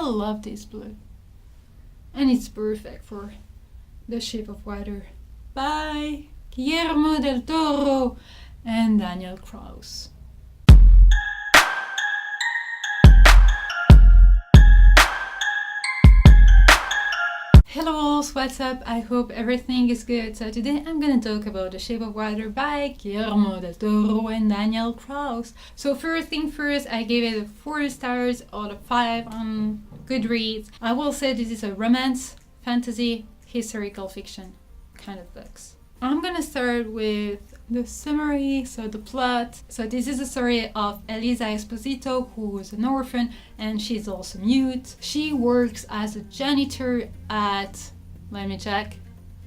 love this blue. And it's perfect for The Shape of Water by Guillermo del Toro and Daniel Kraus. Hello, what's up? I hope everything is good. So today I'm gonna talk about The Shape of Water by Guillermo del Toro and Daniel Kraus. So first thing first, I gave it 4 stars out of 5 on GoodReads. I will say this is a romance, fantasy, historical fiction kind of books. I'm gonna start with the summary, so the plot. So this is a story of Elisa Esposito, who is an orphan and she's also mute. She works as a janitor at, let me check,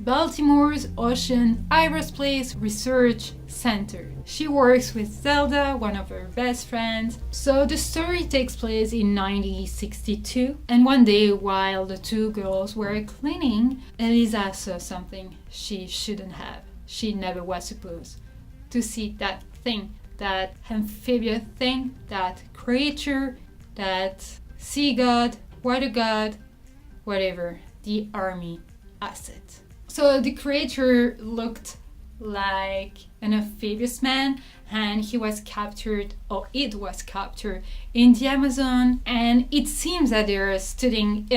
Baltimore's Ocean Aerospace Research Center. She works with Zelda, one of her best friends. So the story takes place in 1962, and one day while the two girls were cleaning, Elisa saw something she shouldn't have. She never was supposed to see that thing, that amphibious thing, that creature, that sea god, water god, whatever, the army asset. So the creature looked like an amphibious man, and he was captured, or it was captured in the Amazon, and it seems that they're studying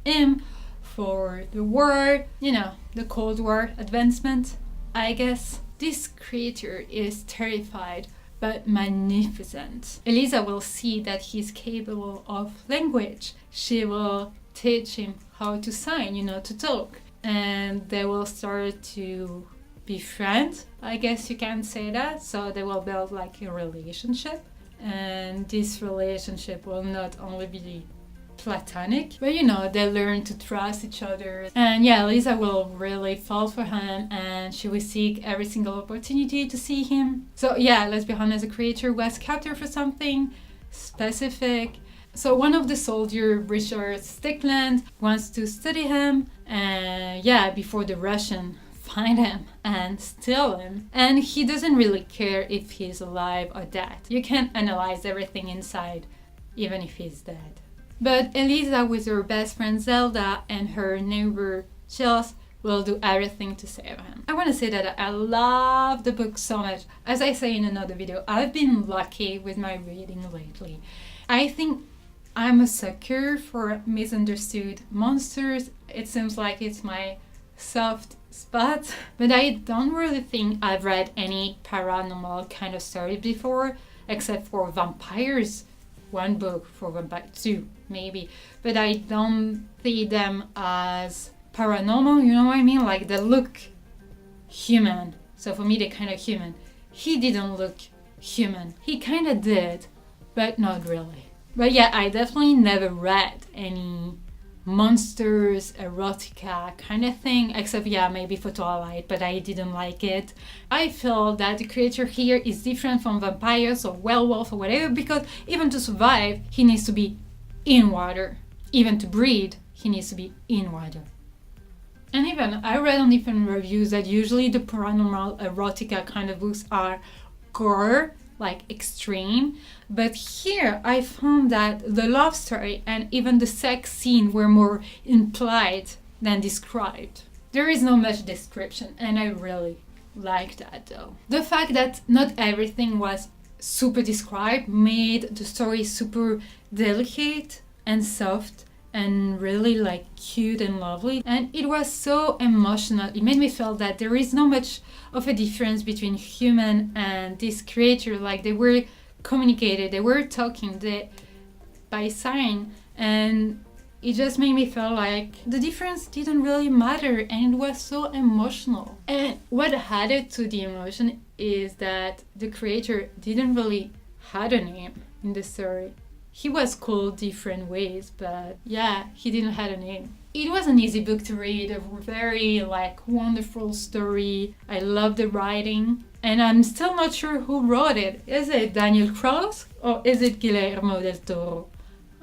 him for the war, the Cold War advancement, I guess. This creature is terrified but magnificent. Elisa will see that he's capable of language. She will teach him how to sign, to talk. And they will start to be friends, I guess you can say that. So they will build like a relationship. And this relationship will not only be platonic, but they learn to trust each other. And yeah, Lisa will really fall for him, and she will seek every single opportunity to see him. So yeah, let's be honest, the creature was captured for something specific. So one of the soldiers, Richard Stickland, wants to study him, and before the Russian find him and steal him. And he doesn't really care if he's alive or dead. You can't analyze everything inside, even if he's dead. But Elisa, with her best friend Zelda and her neighbor Chels, will do everything to save him. I want to say that I love the book so much. As I say in another video, I've been lucky with my reading lately. I think I'm a sucker for misunderstood monsters. It seems like it's my soft spot. But I don't really think I've read any paranormal kind of story before, except for vampires. One book for vampire, 2 maybe, but I don't see them as paranormal, you know what I mean? Like they look human, so for me they're kind of human. He didn't look human. He kind of did, but not really. But yeah, I definitely never read any monsters, erotica kind of thing, except maybe for Twilight, but I didn't like it. I feel that the creature here is different from vampires or werewolf or whatever, because even to survive he needs to be in water. Even to breed he needs to be in water. And even I read on different reviews that usually the paranormal erotica kind of books are gore, like extreme, but here I found that the love story and even the sex scene were more implied than described. There is not much description, and I really like that though. The fact that not everything was super described made the story super delicate and soft and really like cute and lovely, and it was so emotional. It made me feel that there is not much of a difference between human and this creature. Like they were communicated, they were talking by sign, and it just made me feel like the difference didn't really matter, and it was so emotional. And what added to the emotion is that the creature didn't really have a name in the story. He was called different ways, but he didn't have a name. It was an easy book to read, a very wonderful story. I love the writing, and I'm still not sure who wrote it. Is it Daniel Kraus or is it Guillermo del Toro?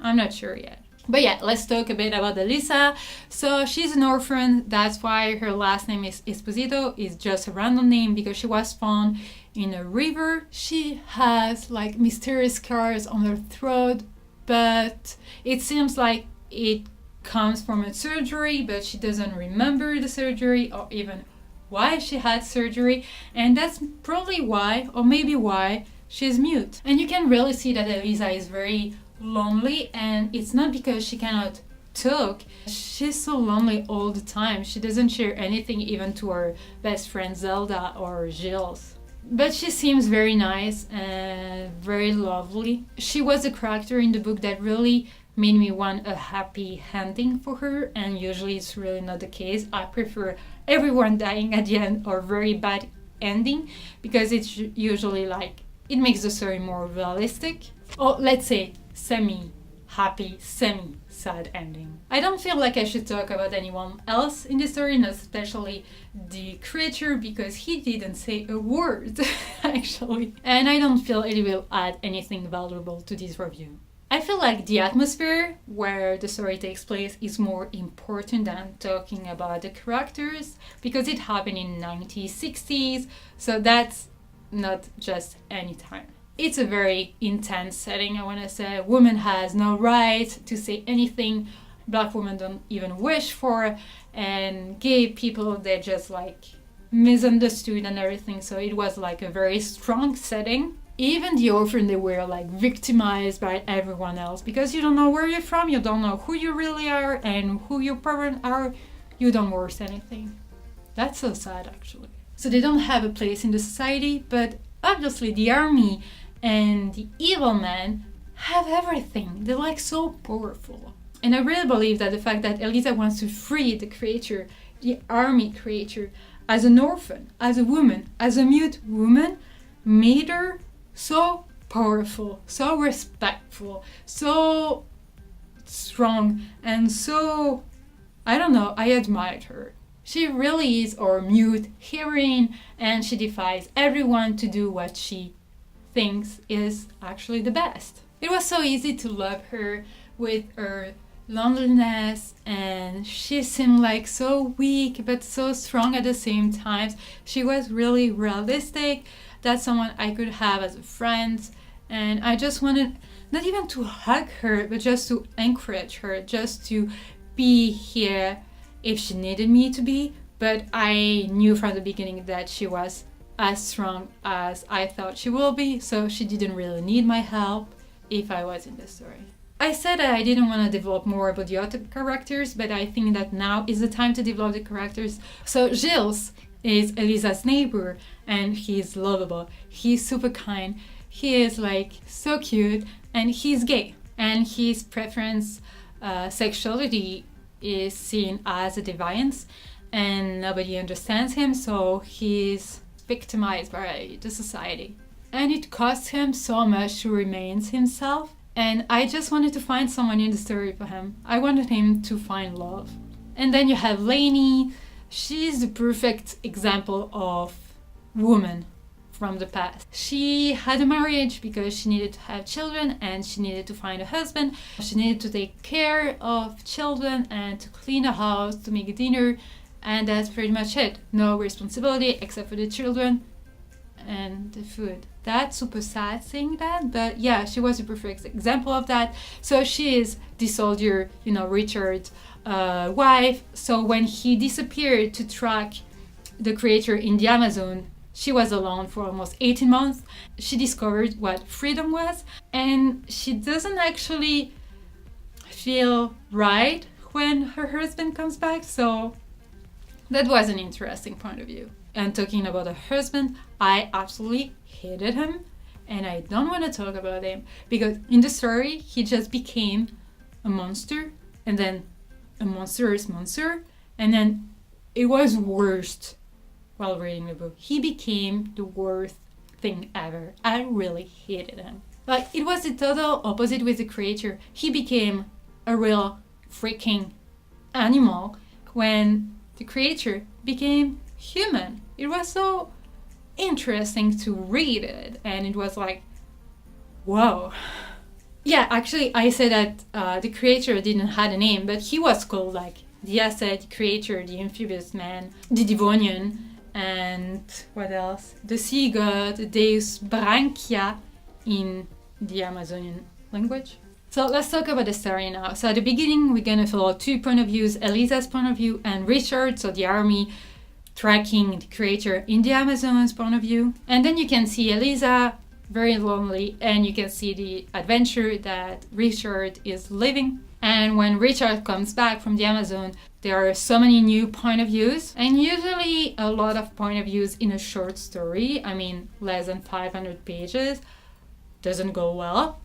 I'm not sure yet. But let's talk a bit about Elisa. So she's an orphan, that's why her last name is Esposito. It's just a random name because she was found in a river. She has mysterious scars on her throat, but it seems like it comes from a surgery, but she doesn't remember the surgery or even why she had surgery, and that's probably why, or maybe why, she's mute. And you can really see that Elisa is very lonely, and it's not because she cannot talk. She's so lonely all the time. She doesn't share anything even to her best friend Zelda or Gilles. But she seems very nice and very lovely. She was a character in the book that really made me want a happy ending for her, and usually it's really not the case. I prefer everyone dying at the end or very bad ending, because it's usually like, it makes the story more realistic. Or let's say semi-happy, semi-sad ending. I don't feel like I should talk about anyone else in the story, not especially the creature, because he didn't say a word, actually. And I don't feel it will add anything valuable to this review. I feel like the atmosphere where the story takes place is more important than talking about the characters, because it happened in 1960s, so that's not just any time. It's a very intense setting, I want to say. Woman has no right to say anything Black women don't even wish for, and gay people, they're just like misunderstood and everything, so it was like a very strong setting. Even the orphan, they were like victimized by everyone else, because you don't know where you're from, you don't know who you really are and who your parents are, you don't worth anything. That's so sad, actually. So they don't have a place in the society, but obviously the army and the evil men have everything. They're like so powerful. And I really believe that the fact that Elisa wants to free the creature, the army creature, as an orphan, as a woman, as a mute woman, made her so powerful, so respectful, so strong, and so, I don't know, I admired her. She really is our mute heroine, and she defies everyone to do what she thinks is actually the best. It was so easy to love her with her loneliness, and she seemed like so weak but so strong at the same time. She was really realistic. That's someone I could have as a friend, and I just wanted not even to hug her, but just to encourage her, just to be here if she needed me to be. But I knew from the beginning that she was as strong as I thought she will be, so she didn't really need my help if I was in the story. I said that I didn't want to develop more about the other characters, but I think that now is the time to develop the characters. So Gilles is Elisa's neighbor, and he's lovable. He's super kind. He is like so cute, and he's gay. And his preference, sexuality, is seen as a deviance, and nobody understands him, so he's victimized by the society. And it costs him so much to remain himself. And I just wanted to find someone in the story for him. I wanted him to find love. And then you have Lainey. She's the perfect example of woman from the past. She had a marriage because she needed to have children, and she needed to find a husband. She needed to take care of children and to clean the house, to make dinner, and that's pretty much it. No responsibility except for the children and the food. That's super sad saying that, but yeah, she was a perfect example of that. So she is the soldier, Richard's wife. So when he disappeared to track the creature in the Amazon, she was alone for almost 18 months. She discovered what freedom was, and she doesn't actually feel right when her husband comes back. So that was an interesting point of view. And talking about her husband, I absolutely hated him, and I don't want to talk about him, because in the story he just became a monster, and then a monstrous monster, and then it was worst. While reading the book, he became the worst thing ever. I really hated him. Like, it was the total opposite with the creature. He became a real freaking animal when the creature became human. It was so interesting to read it, and it was like, whoa. Yeah, actually, I said that the creature didn't have a name, but he was called like the Acid, the creature, the amphibious man, the Devonian, and what else? The sea god, Deus Branchia in the Amazonian language. So let's talk about the story now. So at the beginning, we're gonna follow 2 point of views, Elisa's point of view and Richard, so the army tracking the creature in the Amazon's point of view. And then you can see Elisa very lonely, and you can see the adventure that Richard is living. And when Richard comes back from the Amazon, there are so many new point of views, and usually a lot of point of views in a short story, I mean less than 500 pages, doesn't go well.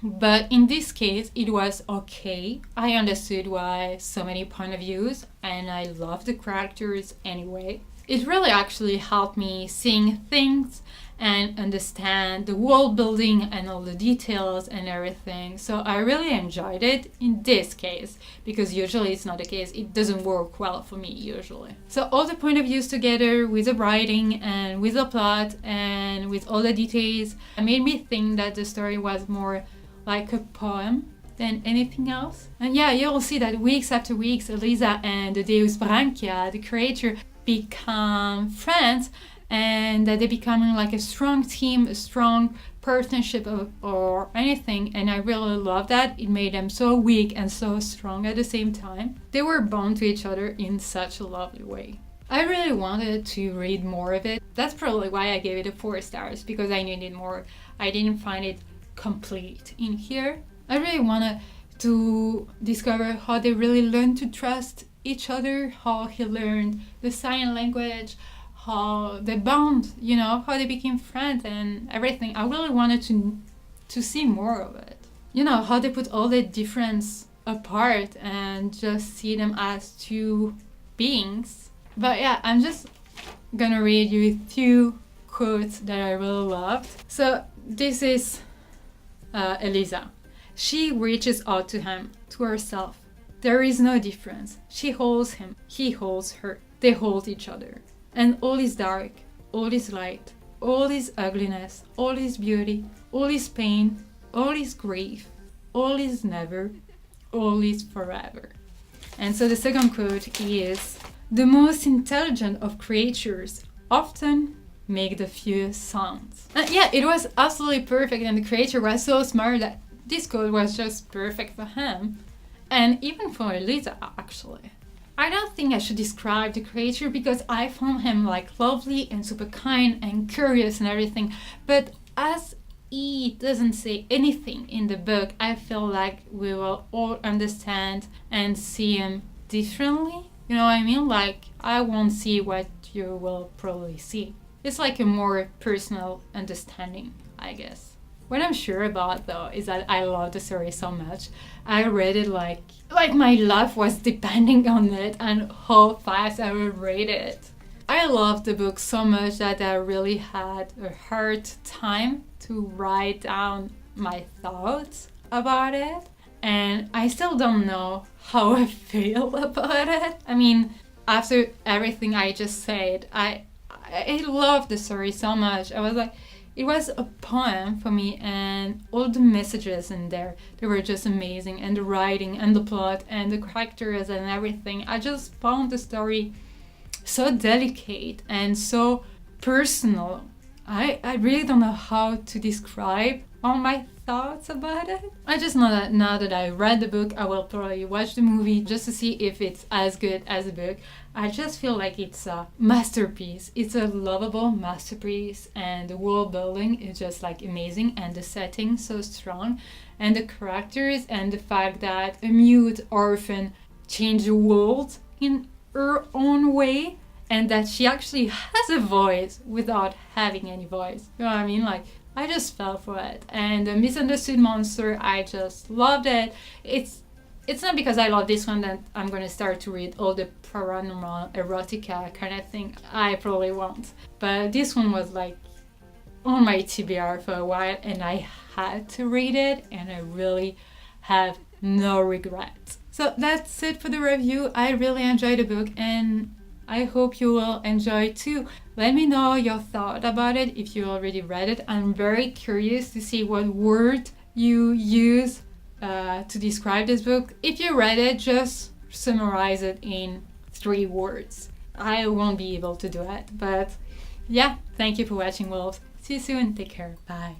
But in this case, it was okay. I understood why so many point of views, and I love the characters anyway. It really actually helped me seeing things and understand the world building and all the details and everything. So I really enjoyed it in this case, because usually it's not the case. It doesn't work well for me usually. So all the point of views together with the writing and with the plot and with all the details, it made me think that the story was more like a poem than anything else. And yeah, you'll see that weeks after weeks, Elisa and the Deus Branchia, the creature, become friends, and that they're becoming like a strong team, a strong partnership or anything. And I really love that. It made them so weak and so strong at the same time. They were bound to each other in such a lovely way. I really wanted to read more of it. That's probably why I gave it a 4 stars, because I needed more. I didn't find it complete in here. I really wanted to discover how they really learned to trust each other, how he learned the sign language, how they bond, you know, how they became friends and everything. I really wanted to see more of it. You know, how they put all the difference apart and just see them as 2 beings. But yeah, I'm just gonna read you 2 quotes that I really loved. So this is Elisa. She reaches out to him, to herself. There is no difference. She holds him, he holds her. They hold each other. And all is dark, all is light, all is ugliness, all is beauty, all is pain, all is grief, all is never, all is forever. And so the second quote is, the most intelligent of creatures often make the fewest sounds. And yeah, it was absolutely perfect, and the creature was so smart that this quote was just perfect for him. And even for Elisa, actually. I don't think I should describe the creature, because I found him like lovely and super kind and curious and everything. But as he doesn't say anything in the book, I feel like we will all understand and see him differently. You know what I mean? Like, I won't see what you will probably see. It's like a more personal understanding, I guess. What I'm sure about though is that I love the story so much. I read it like my life was depending on it and how fast I would read it. I loved the book so much that I really had a hard time to write down my thoughts about it. And I still don't know how I feel about it. I mean, after everything I just said, I loved the story so much. I was like, it was a poem for me, and all the messages in there, they were just amazing, and the writing and the plot and the characters and everything. I just found the story so delicate and so personal. I really don't know how to describe all my thoughts about it. I just know that now that I read the book, I will probably watch the movie just to see if it's as good as the book. I just feel like it's a masterpiece. It's a lovable masterpiece, and the world building is just like amazing, and the setting so strong, and the characters, and the fact that a mute orphan changed the world in her own way, and that she actually has a voice without having any voice. You know what I mean? Like, I just fell for it. And the misunderstood monster, I just loved it. It's not because I love this one that I'm gonna start to read all the paranormal erotica kind of thing. I probably won't. But this one was like on my TBR for a while, and I had to read it, and I really have no regrets. So that's it for the review. I really enjoyed the book, and I hope you will enjoy it too. Let me know your thought about it if you already read it. I'm very curious to see what word you use to describe this book. If you read it, just summarize it in 3 words. I won't be able to do it, but yeah, thank you for watching, wolves. See you soon. Take care. Bye.